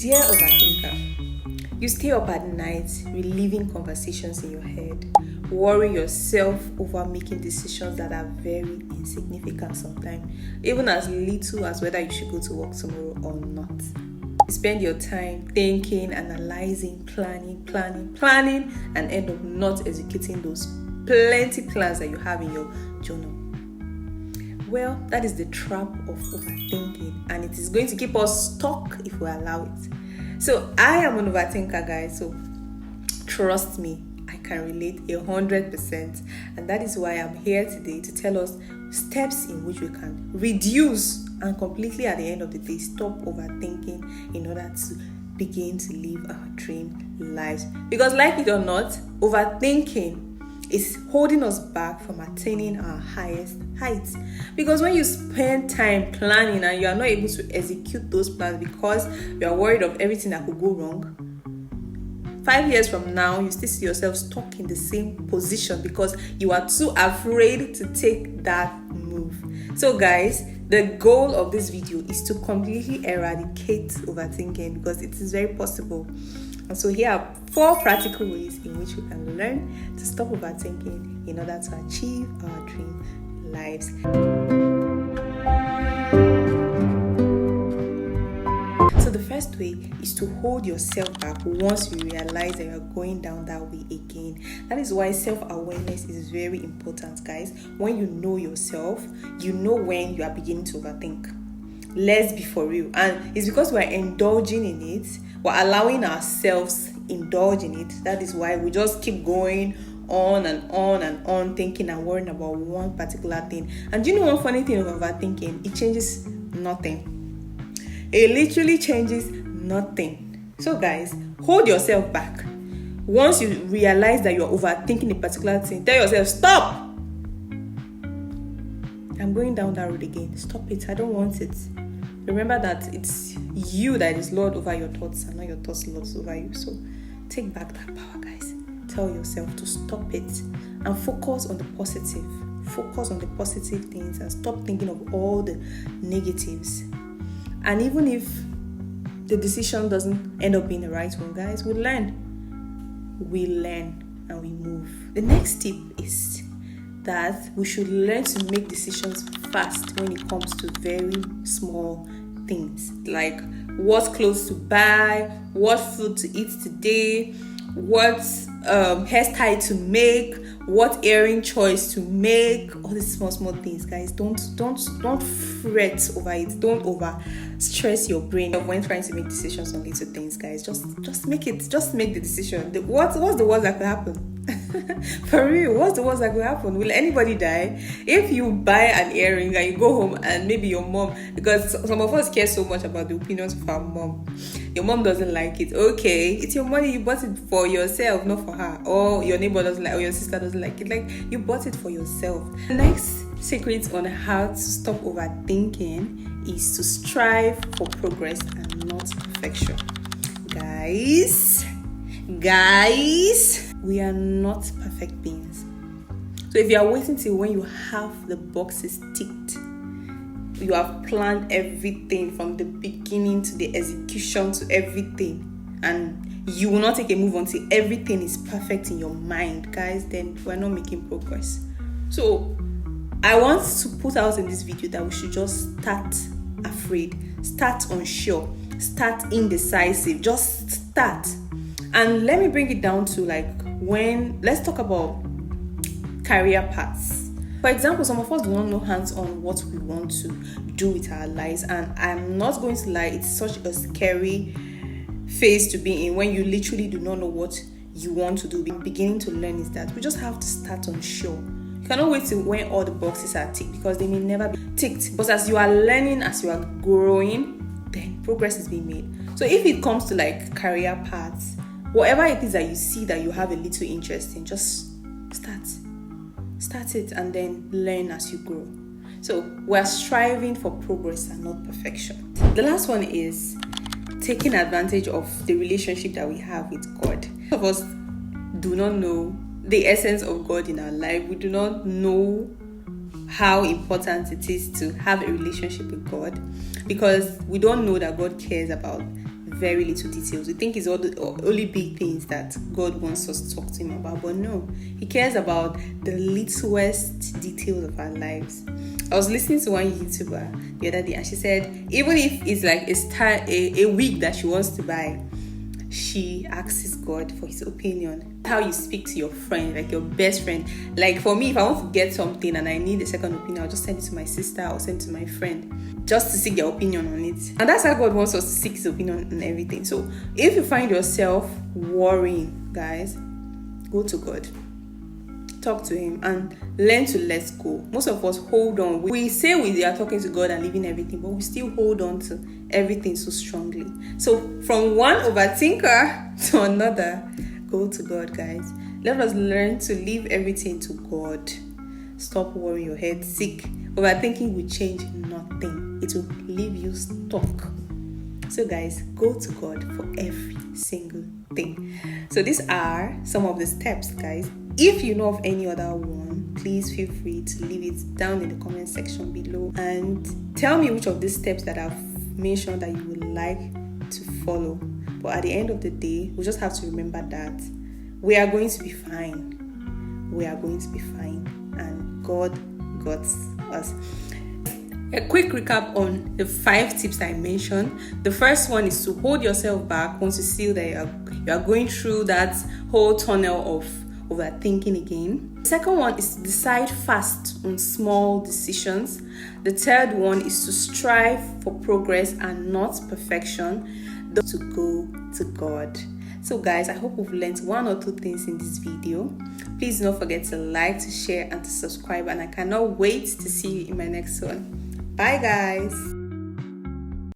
Dear overthinker, you stay up at night reliving conversations in your head, worry yourself over making decisions that are very insignificant sometimes, even as little as whether you should go to work tomorrow or not. You spend your time thinking, analyzing, planning, and end up not executing those plenty plans that you have in your journal. Well, that is the trap of overthinking, and it is going to keep us stuck if we allow it. So I am an overthinker, guys, so trust me, I can relate 100%, and that is why I'm here today to tell us steps in which we can reduce and completely at the end of the day stop overthinking in order to begin to live our dream lives. Because like it or not, overthinking is holding us back from attaining our highest heights. Because when you spend time planning and you are not able to execute those plans because you are worried of everything that could go wrong, 5 years from now, you still see yourself stuck in the same position because you are too afraid to take that move. So guys, the goal of this video is to completely eradicate overthinking because it is very possible. And so here are 4 practical ways in which we can learn to stop overthinking in order to achieve our dream lives. So the first way is to hold yourself back once you realize that you're going down that way again. That is why self-awareness is very important, guys. When you know yourself, you know when you are beginning to overthink. Let's be for real. And it's because we're indulging in it, we're allowing ourselves indulge in it. That is why we just keep going on and on and on, thinking and worrying about one particular thing. And do you know one funny thing of overthinking? It changes nothing. It literally changes nothing. So guys, hold yourself back. Once you realize that you're overthinking a particular thing, tell yourself, stop! I'm going down that road again. Stop it. I don't want it. Remember that it's you that is Lord over your thoughts and not your thoughts Lord over you. So take back that power, guys. Tell yourself to stop it and focus on the positive. Focus on the positive things and stop thinking of all the negatives. And even if the decision doesn't end up being the right one, guys, we learn. We learn and we move. The next tip is that we should learn to make decisions fast when it comes to very small things, like what clothes to buy, what food to eat today, what hairstyle to make, what earring choice to make. All these small things, guys. Don't fret over it. Don't over stress your brain when trying to make decisions on little things, guys. Just make it. Just make the decision. What's the worst that could happen? For real, what's the worst that could happen? Will anybody die? If you buy an earring and you go home and maybe your mom, because some of us care so much about the opinions of our mom, your mom doesn't like it. Okay, it's your money, you bought it for yourself, not for her. Or your neighbor doesn't like, or your sister doesn't like it. Like, you bought it for yourself. The next secret on how to stop overthinking is to strive for progress and not perfection. Guys, we are not perfect beings. So if you are waiting till when you have the boxes ticked, you have planned everything from the beginning to the execution to everything, and you will not take a move until everything is perfect in your mind, guys, then we're not making progress. So I want to put out in this video that we should just start afraid, start unsure, start indecisive, just start. And let me bring it down to let's talk about career paths. For example, some of us do not know hands-on what we want to do with our lives, and I'm not going to lie, it's such a scary phase to be in when you literally do not know what you want to do. Beginning to learn is that we just have to start unsure. You cannot wait till when all the boxes are ticked because they may never be ticked. But as you are learning, as you are growing, then progress is being made. So if it comes to career paths, whatever it is that you see that you have a little interest in, just start it and then learn as you grow. So we're striving for progress and not perfection. The last one is taking advantage of the relationship that we have with God. Some of us do not know the essence of God in our life. We do not know how important it is to have a relationship with God because we don't know that God cares about very little details. We think it's all the only big things that God wants us to talk to him about, but no, he cares about the littlest details of our lives. I was listening to one YouTuber the other day, and she said even if it's like a wig that she wants to buy, she asks God for his opinion. How you speak to your friend, like your best friend. Like for me, if I want to get something and I need a second opinion, I'll just send it to my sister or send it to my friend just to seek their opinion on it. And that's how God wants us to seek his opinion on everything. So if you find yourself worrying, guys, go to God. Talk to him and learn to let go. Most of us hold on. We say we are talking to God and leaving everything, but we still hold on to everything so strongly. So from one overthinker to another, go to God, guys. Let us learn to leave everything to God. Stop worrying your head sick. Overthinking will change nothing. It will leave you stuck. So guys, go to God for every single thing. So these are some of the steps, guys. If you know of any other one, please feel free to leave it down in the comment section below and tell me which of these steps that I've mentioned that you would like to follow. But at the end of the day, we just have to remember that we are going to be fine. We are going to be fine, and God got us. A quick recap on the 5 tips I mentioned. The first one is to hold yourself back once you see that you are going through that whole tunnel of overthinking again. The second one is to decide fast on small decisions. The third one is to strive for progress and not perfection. To go to God. So guys, I hope we've learned 1 or 2 things in this video. Please don't forget to like, to share, and to subscribe. And I cannot wait to see you in my next one. Bye guys.